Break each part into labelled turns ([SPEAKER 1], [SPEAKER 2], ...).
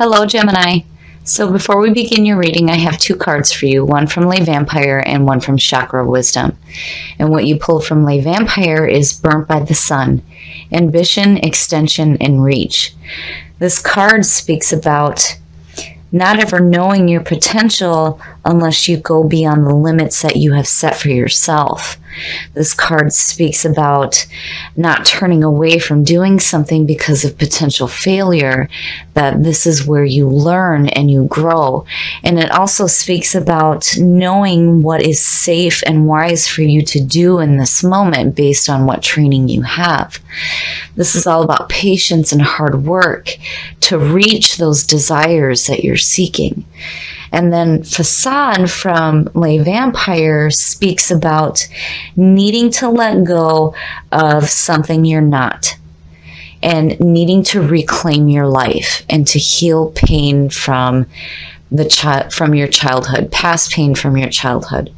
[SPEAKER 1] Hello, Gemini. So before we begin your reading, I have two cards for you, one from Lay Vampire and one from Chakra Wisdom. And what you pulled from Lay Vampire is Burnt by the Sun, Ambition, Extension, and Reach. This card speaks about not ever knowing your potential unless you go beyond the limits that you have set for yourself. This card speaks about not turning away from doing something because of potential failure, that this is where you learn and you grow. And it also speaks about knowing what is safe and wise for you to do in this moment based on what training you have. This is all about patience and hard work to reach those desires that you're seeking. And then Facade from Lay Vampire speaks about needing to let go of something you're not and needing to reclaim your life and to heal pain from from your childhood, past pain from your childhood.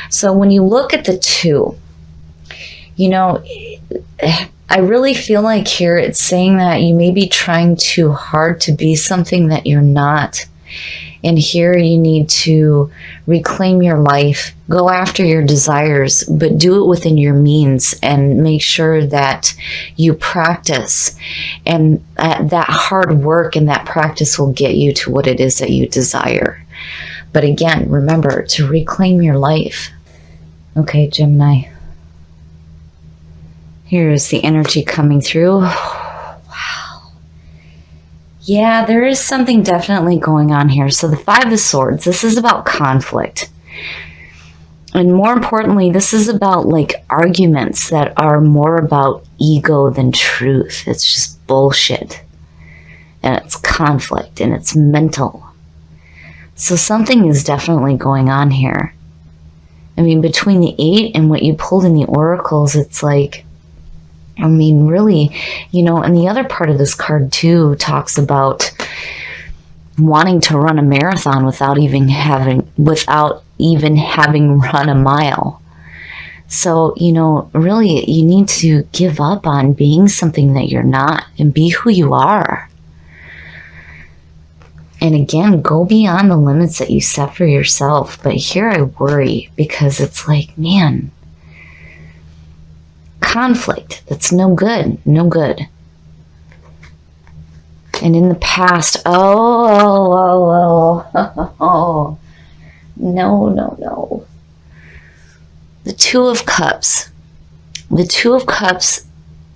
[SPEAKER 1] So when you look at the two, I really feel like here it's saying that you may be trying too hard to be something that you're not. And here you need to reclaim your life, go after your desires, but do it within your means and make sure that you practice. And that hard work and that practice will get you to what it is that you desire. But again, remember to reclaim your life. Okay, Gemini. Here is the energy coming through. Yeah, there is something definitely going on here. So the Five of Swords, this is about conflict. And more importantly, this is about arguments that are more about ego than truth. It's just bullshit. And it's conflict and it's mental. So something is definitely going on here. I mean, between the 8 and what you pulled in the oracles, it's really, and the other part of this card too talks about wanting to run a marathon without even having run a mile. So, really you need to give up on being something that you're not and be who you are. And again, go beyond the limits that you set for yourself. But here I worry because it's man, conflict, that's no good. And in the past, no. The Two of Cups,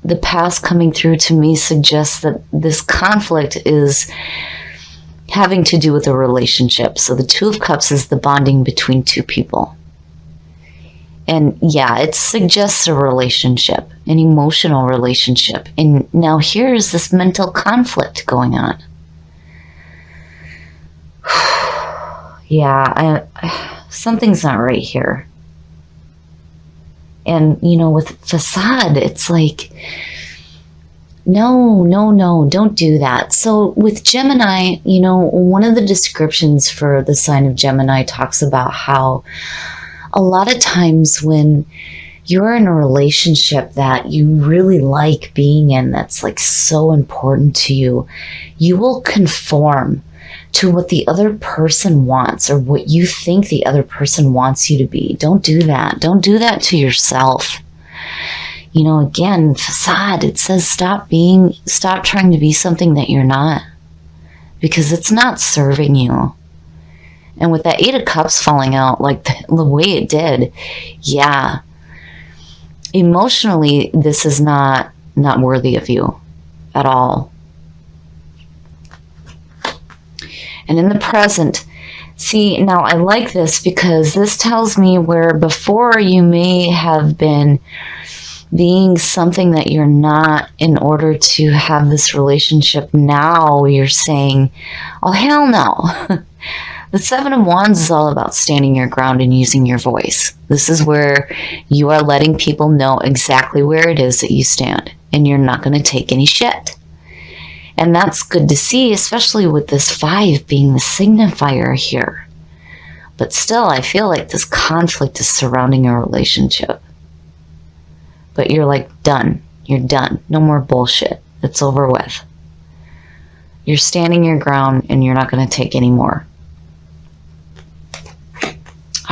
[SPEAKER 1] the past coming through to me suggests that this conflict is having to do with a relationship. So the Two of Cups is the bonding between two people. And yeah, it suggests a relationship, an emotional relationship. And now here's this mental conflict going on. Yeah, something's not right here. And, with Facade, it's no, don't do that. So with Gemini, one of the descriptions for the sign of Gemini talks about how a lot of times when you're in a relationship that you really like being in, that's so important to you, you will conform to what the other person wants or what you think the other person wants you to be. Don't do that. Don't do that to yourself. Again, Facade, it says stop trying to be something that you're not, because it's not serving you. And with that 8 of Cups falling out the way it did, yeah, emotionally, this is not worthy of you at all. And in the present, see, now I like this because this tells me where before you may have been being something that you're not in order to have this relationship. Now you're saying, oh, hell no. The Seven of Wands is all about standing your ground and using your voice. This is where you are letting people know exactly where it is that you stand, and you're not going to take any shit. And that's good to see, especially with this 5 being the signifier here. But still, I feel like this conflict is surrounding a relationship. But you're done. You're done. No more bullshit. It's over with. You're standing your ground and you're not going to take any more.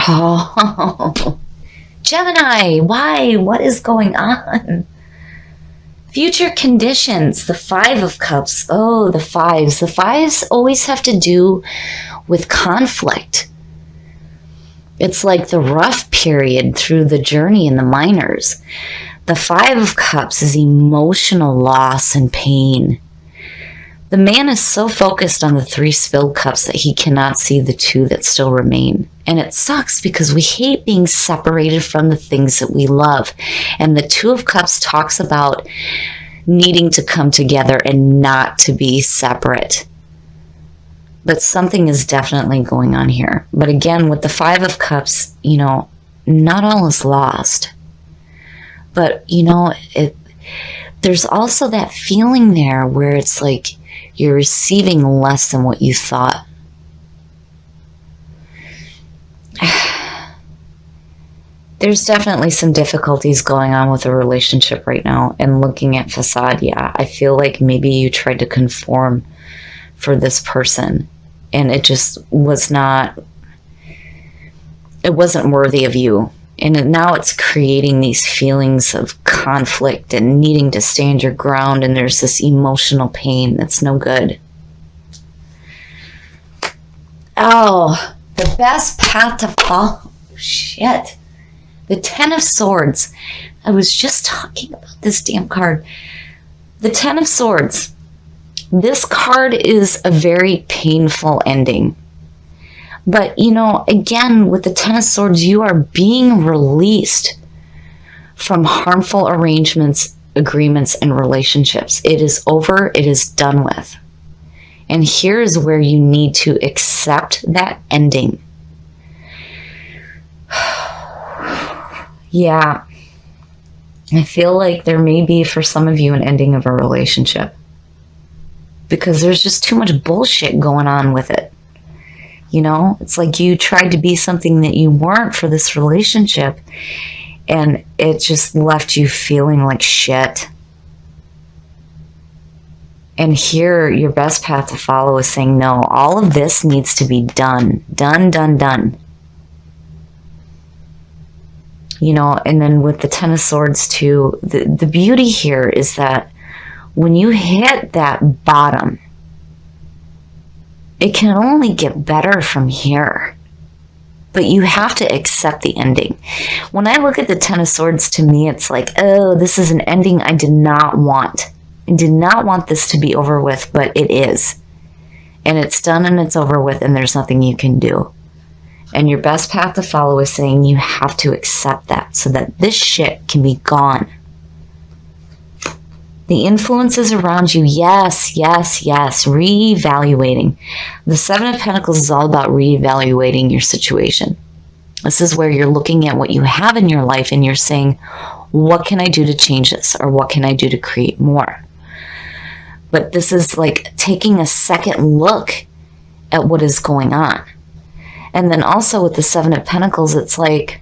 [SPEAKER 1] Oh, Gemini, why? What is going on? Future conditions, the Five of Cups. Oh, the fives. The fives always have to do with conflict. It's like the rough period through the journey in the minors. The Five of Cups is emotional loss and pain. The man is so focused on the 3 spilled cups that he cannot see the 2 that still remain. And it sucks because we hate being separated from the things that we love. And the 2 of Cups talks about needing to come together and not to be separate. But something is definitely going on here. But again, with the 5 of Cups, you know, not all is lost. But, you know, there's also that feeling there where it's like you're receiving less than what you thought. There's definitely some difficulties going on with a relationship right now. And looking at facade, yeah, I feel like maybe you tried to conform for this person. And it just was not, it wasn't worthy of you. And now it's creating these feelings of conflict and needing to stand your ground. And there's this emotional pain that's no good. Oh, the best path to follow. Shit. The 10 of Swords. I was just talking about this damn card. The 10 of Swords. This card is a very painful ending. But, you know, again, with the 10 of Swords, you are being released from harmful arrangements, agreements, and relationships. It is over. It is done with. And here is where you need to accept that ending. Yeah. I feel like there may be, for some of you, an ending of a relationship. Because there's just too much bullshit going on with it. You know, it's like you tried to be something that you weren't for this relationship, and it just left you feeling like shit. And here, your best path to follow is saying, no, all of this needs to be done. Done, done, done. You know, and then with the 10 of Swords too, the beauty here is that when you hit that bottom, it can only get better from here. But you have to accept the ending. When I look at the 10 of Swords, to me, it's like, oh, this is an ending I did not want. I did not want this to be over with, but it is. And it's done and it's over with, and there's nothing you can do. And your best path to follow is saying you have to accept that so that this shit can be gone. The influences around you, yes, yes, yes, reevaluating. The 7 of Pentacles is all about reevaluating your situation. This is where you're looking at what you have in your life and you're saying, what can I do to change this? Or what can I do to create more? But this is like taking a second look at what is going on. And then also with the 7 of Pentacles, it's like,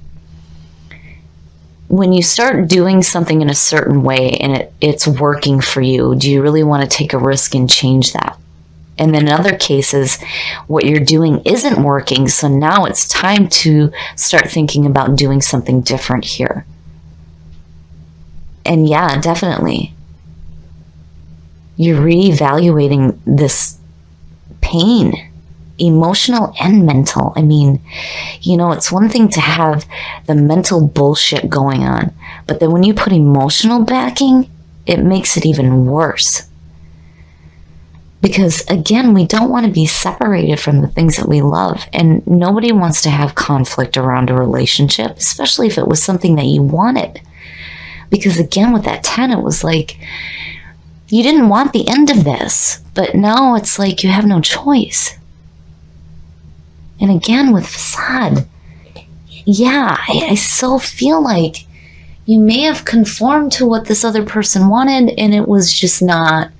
[SPEAKER 1] when you start doing something in a certain way and it's working for you, do you really want to take a risk and change that? And then in other cases, what you're doing isn't working, so now it's time to start thinking about doing something different here. And yeah, definitely. You're reevaluating this pain. Emotional and mental. I mean, you know, it's one thing to have the mental bullshit going on, but then when you put emotional backing, it makes it even worse. Because again, we don't want to be separated from the things that we love, and nobody wants to have conflict around a relationship, especially if it was something that you wanted. Because again, with that 10, it was like, you didn't want the end of this, but now it's like you have no choice. And again, with facade, yeah, I so feel like you may have conformed to what this other person wanted, and it was just not,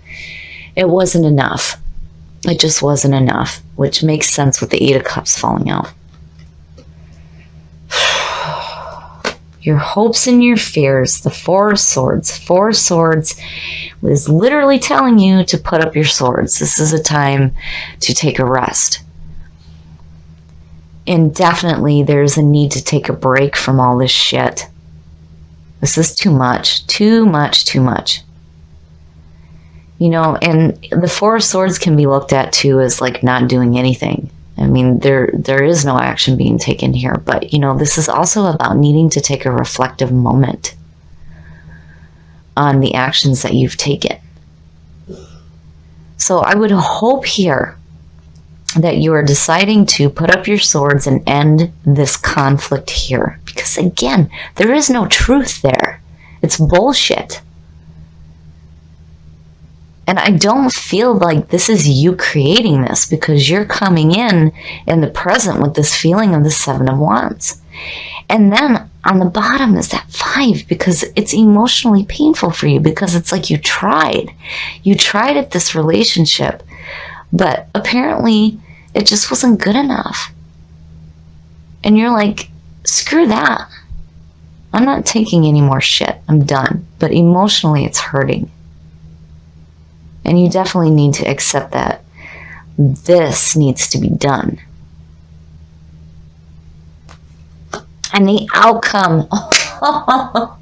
[SPEAKER 1] it wasn't enough. It just wasn't enough, which makes sense with the 8 of Cups falling out. your hopes and your fears. The Four of Swords. Four of Swords is literally telling you to put up your swords. This is a time to take a rest. And definitely there's a need to take a break from all this shit. This is too much. Too much, too much. You know, and the Four of Swords can be looked at too as like not doing anything. I mean, there is no action being taken here. But, you know, this is also about needing to take a reflective moment on the actions that you've taken. So I would hope here that you are deciding to put up your swords and end this conflict here. Because again, there is no truth there. It's bullshit. And I don't feel like this is you creating this, because you're coming in the present with this feeling of the Seven of Wands. And then on the bottom is that 5, because it's emotionally painful for you, because it's like you tried at this relationship, but apparently it just wasn't good enough. And you're like, screw that. I'm not taking any more shit. I'm done. But emotionally it's hurting. And you definitely need to accept that this needs to be done. And the outcome. Oh,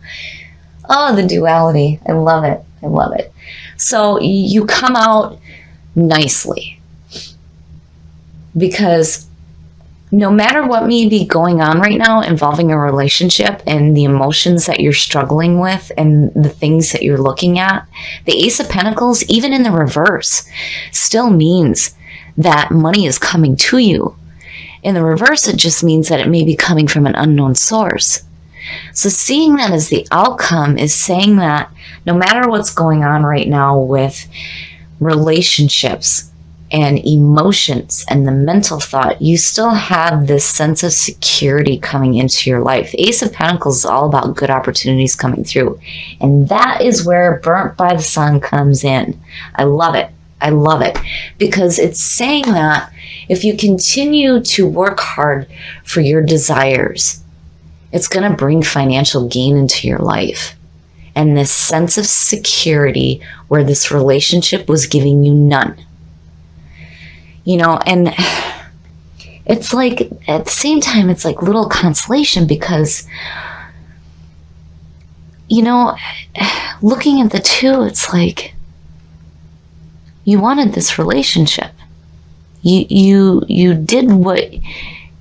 [SPEAKER 1] the duality. I love it. I love it. So you come out nicely. Because no matter what may be going on right now involving a relationship and the emotions that you're struggling with and the things that you're looking at, the Ace of Pentacles, even in the reverse, still means that money is coming to you. In the reverse, it just means that it may be coming from an unknown source. So seeing that as the outcome is saying that no matter what's going on right now with relationships and emotions and the mental thought, you still have this sense of security coming into your life. The Ace of Pentacles is all about good opportunities coming through. And that is where Burnt by the Sun comes in. I love it. I love it. Because it's saying that if you continue to work hard for your desires, it's going to bring financial gain into your life. And this sense of security where this relationship was giving you none. You know, and it's like, at the same time, it's like little consolation because, you know, looking at the two, it's like, you wanted this relationship. You did what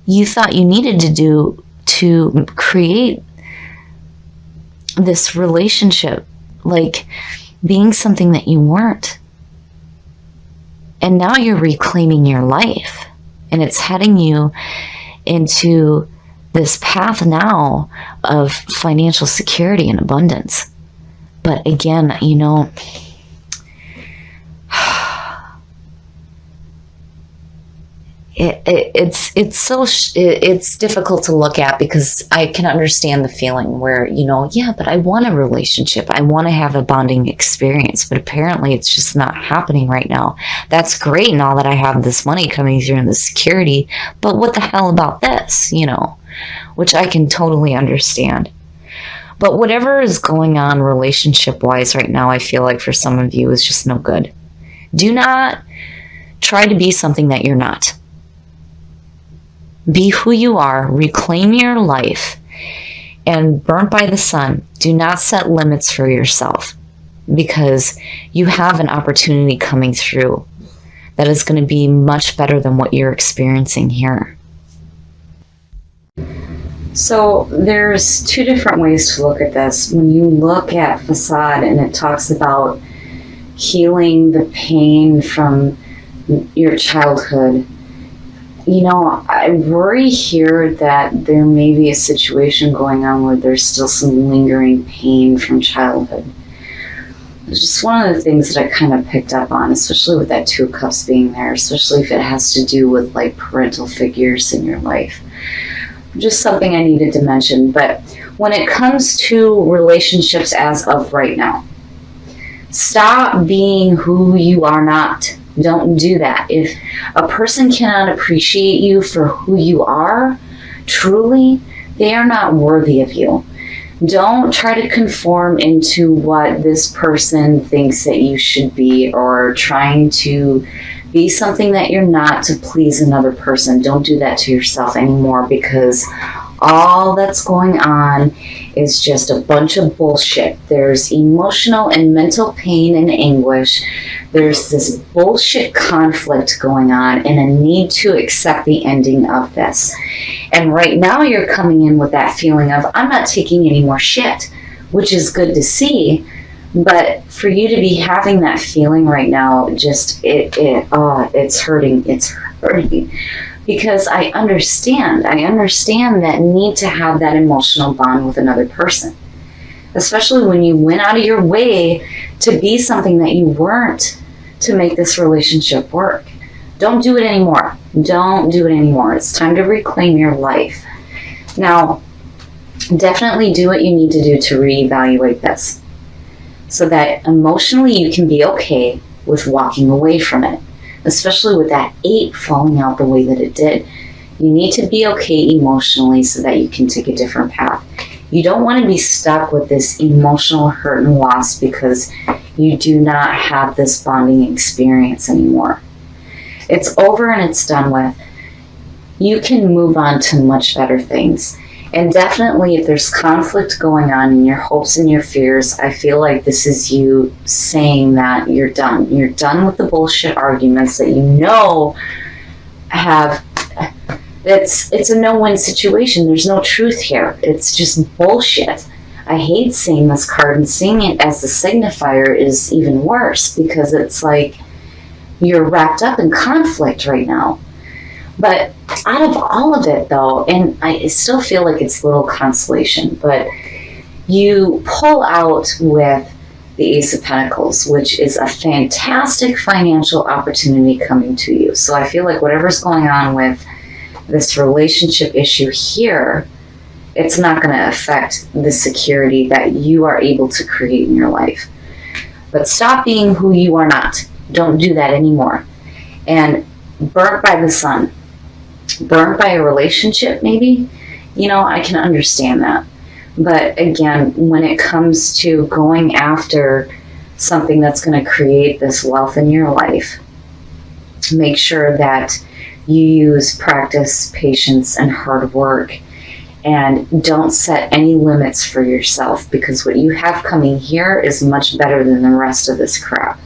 [SPEAKER 1] you thought you needed to do to create this relationship, like being something that you weren't. And now you're reclaiming your life, and it's heading you into this path now of financial security and abundance. But again, you know, it's difficult to look at because I can understand the feeling where, you know, yeah, but I want a relationship. I want to have a bonding experience, but apparently it's just not happening right now. That's great and all that I have this money coming through and the security, but what the hell about this, you know, which I can totally understand. But whatever is going on relationship-wise right now, I feel like for some of you is just no good. Do not try to be something that you're not. Be who you are, reclaim your life, and Burnt by the Sun, do not set limits for yourself because you have an opportunity coming through that is going to be much better than what you're experiencing here. So there's two different ways to look at this. When you look at Facade and it talks about healing the pain from your childhood, you know, I worry here that there may be a situation going on where there's still some lingering pain from childhood. It's just one of the things that I kind of picked up on, especially with that Two of Cups being there, especially if it has to do with like parental figures in your life. Just something I needed to mention. But when it comes to relationships as of right now, stop being who you are not. Don't do that. If a person cannot appreciate you for who you are, truly, they are not worthy of you. Don't try to conform into what this person thinks that you should be, or trying to be something that you're not to please another person. Don't do that to yourself anymore, because all that's going on is just a bunch of bullshit. There's emotional and mental pain and anguish. There's this bullshit conflict going on and a need to accept the ending of this. And right now you're coming in with that feeling of, I'm not taking any more shit, which is good to see. But for you to be having that feeling right now, just it's hurting. It's hurting. Because I understand that need to have that emotional bond with another person. Especially when you went out of your way to be something that you weren't, to make this relationship work. Don't do it anymore. Don't do it anymore. It's time to reclaim your life. Now, definitely do what you need to do to reevaluate this, so that emotionally you can be okay with walking away from it. Especially with that 8 falling out the way that it did. You need to be okay emotionally so that you can take a different path. You don't want to be stuck with this emotional hurt and loss because you do not have this bonding experience anymore. It's over and it's done with. You can move on to much better things. And definitely, if there's conflict going on in your hopes and your fears, I feel like this is you saying that you're done. You're done with the bullshit arguments that you know have. It's a no-win situation. There's no truth here. It's just bullshit. I hate seeing this card, and seeing it as the signifier is even worse, because it's like you're wrapped up in conflict right now. But out of all of it, though, and I still feel like it's little consolation, but you pull out with the Ace of Pentacles, which is a fantastic financial opportunity coming to you. So I feel like whatever's going on with this relationship issue here, it's not going to affect the security that you are able to create in your life. But stop being who you are not. Don't do that anymore. And burnt by the sun. Burnt by a relationship, maybe? I can understand that. But again, when it comes to going after something that's going to create this wealth in your life, make sure that you use practice, patience, and hard work. And don't set any limits for yourself, because what you have coming here is much better than the rest of this crap.